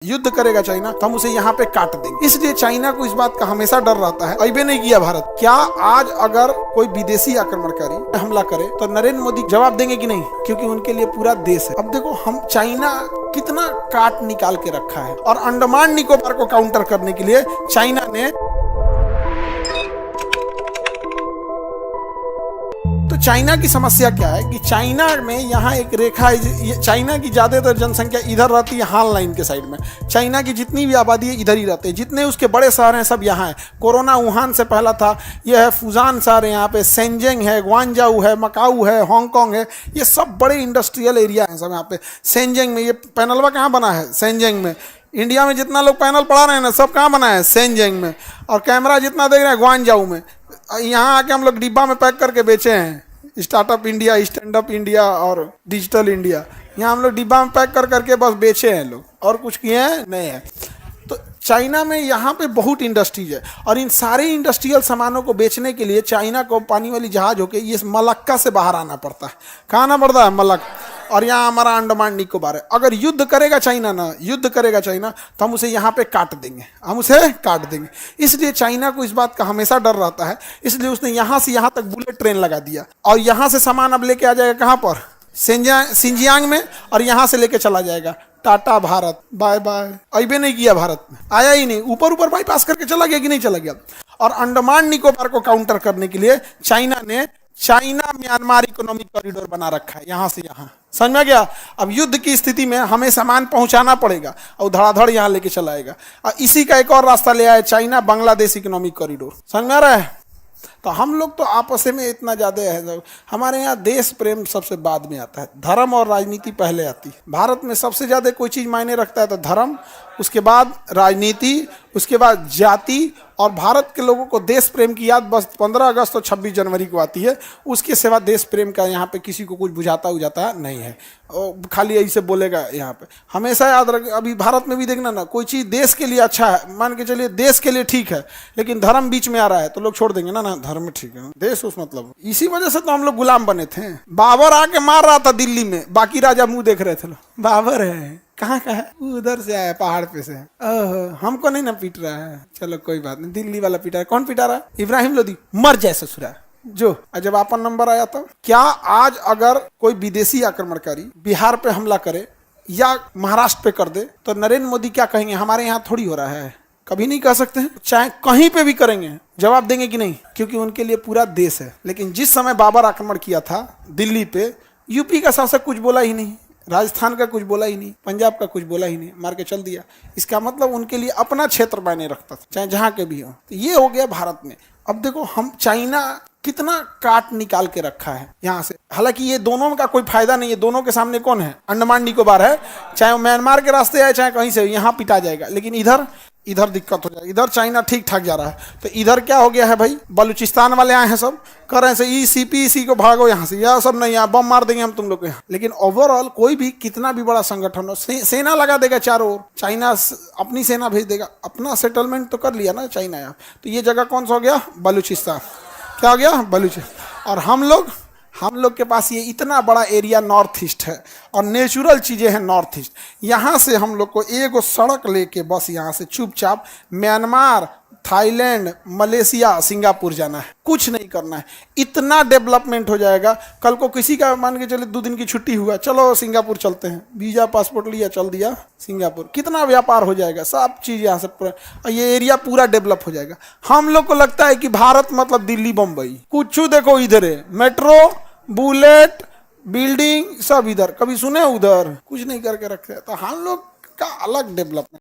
युद्ध करेगा चाइना तो हम उसे यहाँ पे काट देंगे। इसलिए चाइना को इस बात का हमेशा डर रहता है। अबे नहीं किया भारत। क्या आज अगर कोई विदेशी आक्रमणकारी हमला करे तो नरेंद्र मोदी जवाब देंगे कि नहीं? क्योंकि उनके लिए पूरा देश है। अब देखो हम चाइना कितना काट निकाल के रखा है, और अंडमान निकोबार को काउंटर करने के लिए चाइना ने चाइना की समस्या क्या है कि चाइना में यहाँ एक रेखा है। चाइना की ज्यादातर जनसंख्या इधर रहती है, हाल लाइन के साइड में। चाइना की जितनी भी आबादी है इधर ही रहते हैं। जितने उसके बड़े शहर हैं सब यहाँ है। कोरोना वुहान से पहला था, यह है फुजान शहर है, यहाँ पे शेंजेंग है, ग्वांजाऊ है, मकाऊ है, हांगकांग है। ये सब बड़े इंडस्ट्रियल एरिया है सब यहाँ पे। शेंजेंग में ये पैनलवा कहाँ बना है? शेंजेंग में। इंडिया में जितना लोग पैनल पढ़ा रहे हैं ना, सब कहाँ बना है? शेंजेंग में। और कैमरा जितना देख रहे हैं ग्वांजाऊ में। यहाँ आके हम लोग डिब्बा में पैक करके बेचे हैं। Startup India, stand up India और डिजिटल इंडिया, यहाँ हम लोग डिब्बा में पैक कर करके बस बेचे हैं लोग, और कुछ किए हैं नहीं है। तो चाइना में यहाँ पे बहुत इंडस्ट्रीज है, और इन सारे इंडस्ट्रियल सामानों को बेचने के लिए चाइना को पानी वाली जहाज होके ये मलक्का से बाहर आना पड़ता है। कहाँ आना पड़ता है? मलक्का। और यहाँ हमारा अंडमान निकोबार है। अगर युद्ध करेगा चाइना तो हम उसे यहाँ पे काट देंगे, हम उसे काट देंगे। इसलिए चाइना को इस बात का हमेशा डर रहता है। इसलिए उसने यहाँ से यहाँ तक बुलेट ट्रेन लगा दिया, और यहाँ से सामान अब लेके आ जाएगा कहाँ पर? सिंजियांग में, और यहाँ से लेके चला जाएगा। Tata Bharat, bye bye. अबे नहीं किया भारत में, आया ही नहीं, ऊपर ऊपर बाईपास करके चला गया कि नहीं चला गया। और अंडमान निकोबार को काउंटर करने के लिए चाइना ने चाइना म्यांमार इकोनॉमिक कॉरिडोर बना रखा है, यहाँ से यहाँ। समझ में गया? अब युद्ध की स्थिति में हमें सामान पहुंचाना पड़ेगा, और धड़ाधड़ यहाँ लेके चला आएगा। और इसी का एक और रास्ता ले आया चाइना बांग्लादेश इकोनॉमिक कॉरिडोर। समझ में आ रहा है? तो हम लोग तो आपस में इतना ज़्यादा है। हमारे यहाँ देश प्रेम सबसे बाद में आता है, धर्म और राजनीति पहले आती है। भारत में सबसे ज़्यादा कोई चीज़ मायने रखता है तो धर्म, उसके बाद राजनीति, उसके बाद जाति। और भारत के लोगों को देश प्रेम की याद बस 15 अगस्त और 26 जनवरी को आती है। उसके सिवा देश प्रेम का यहाँ पे किसी को कुछ बुझाता नहीं है। और खाली ऐसे बोलेगा यहाँ पे। हमेशा याद रख, अभी भारत में भी देखना ना, कोई चीज़ देश के लिए अच्छा है, मान के चलिए देश के लिए ठीक है, लेकिन धर्म बीच में आ रहा है तो लोग छोड़ देंगे ना। धर्म ठीक है, देश उस मतलब। इसी वजह से तो हम लोग गुलाम बने थे। बाबर आके मार रहा था दिल्ली में, बाकी राजा मुंह देख रहे थे। बाबर है, कहाँ का है? उधर से आया, पहाड़ पे से। हमको नहीं ना पीट रहा है, चलो कोई बात नहीं। दिल्ली वाला पीटा है। कौन पीटा रहा है? इब्राहिम लोदी। मर जाए ससुरा जो। जब आपका नंबर आया तो क्या आज अगर कोई विदेशी आक्रमणकारी बिहार पे हमला करे या महाराष्ट्र पे कर दे तो नरेंद्र मोदी क्या कहेंगे? हमारे यहाँ थोड़ी हो रहा है, कभी नहीं कह सकते हैं। चाहे कहीं पे भी करेंगे, जवाब देंगे कि नहीं? क्योंकि उनके लिए पूरा देश है। लेकिन जिस समय बाबर आक्रमण किया था दिल्ली पे, यूपी का शासक कुछ बोला ही नहीं, राजस्थान का कुछ बोला ही नहीं, पंजाब का कुछ बोला ही नहीं, मार के चल दिया। इसका मतलब उनके लिए अपना क्षेत्र मायने रखता था, चाहे जहां के भी हो। तो ये हो गया भारत में। अब देखो हम चाइना कितना काट निकाल के रखा है यहाँ से। हालांकि ये दोनों का कोई फायदा नहीं है। दोनों के सामने कौन है? अंडमान निकोबार है। चाहे वो म्यांमार के रास्ते आए, चाहे कहीं से, यहाँ पिटा जाएगा। लेकिन इधर दिक्कत हो जाएगी। इधर चाइना ठीक ठाक जा रहा है। तो इधर क्या हो गया है भाई? बलूचिस्तान वाले आए हैं, सब कर रहे हैं CPC को भागो यहाँ से, यह सब नहीं, यहाँ बम मार देंगे हम तुम लोग को यहाँ। लेकिन ओवरऑल कोई भी कितना भी बड़ा संगठन हो, सेना लगा देगा चारों ओर। चाइना अपनी सेना भेज देगा। अपना सेटलमेंट तो कर लिया ना चाइना यहाँ। तो ये जगह कौन सा हो गया? बलूचिस्तान। क्या हो गया? बलूचिस्तान। और हम लोग के पास ये इतना बड़ा एरिया नॉर्थ ईस्ट है, और नेचुरल चीज़ें हैं नॉर्थ ईस्ट। यहाँ से हम लोग को एक सड़क लेके बस यहाँ से चुपचाप म्यांमार, थाईलैंड, मलेशिया, सिंगापुर जाना है, कुछ नहीं करना है। इतना डेवलपमेंट हो जाएगा। कल को किसी का मान के चले 2 दिन की छुट्टी हुआ, चलो सिंगापुर चलते हैं, वीजा पासपोर्ट लिया, चल दिया सिंगापुर। कितना व्यापार हो जाएगा, सब चीज़ यहाँ से पूरा, ये एरिया पूरा डेवलप हो जाएगा। हम लोग को लगता है कि भारत मतलब दिल्ली बम्बई, कुछ देखो इधर है, मेट्रो, बुलेट, बिल्डिंग सब इधर, कभी सुने उधर कुछ नहीं करके रखे। तो हम लोग का अलग डेवलपमेंट।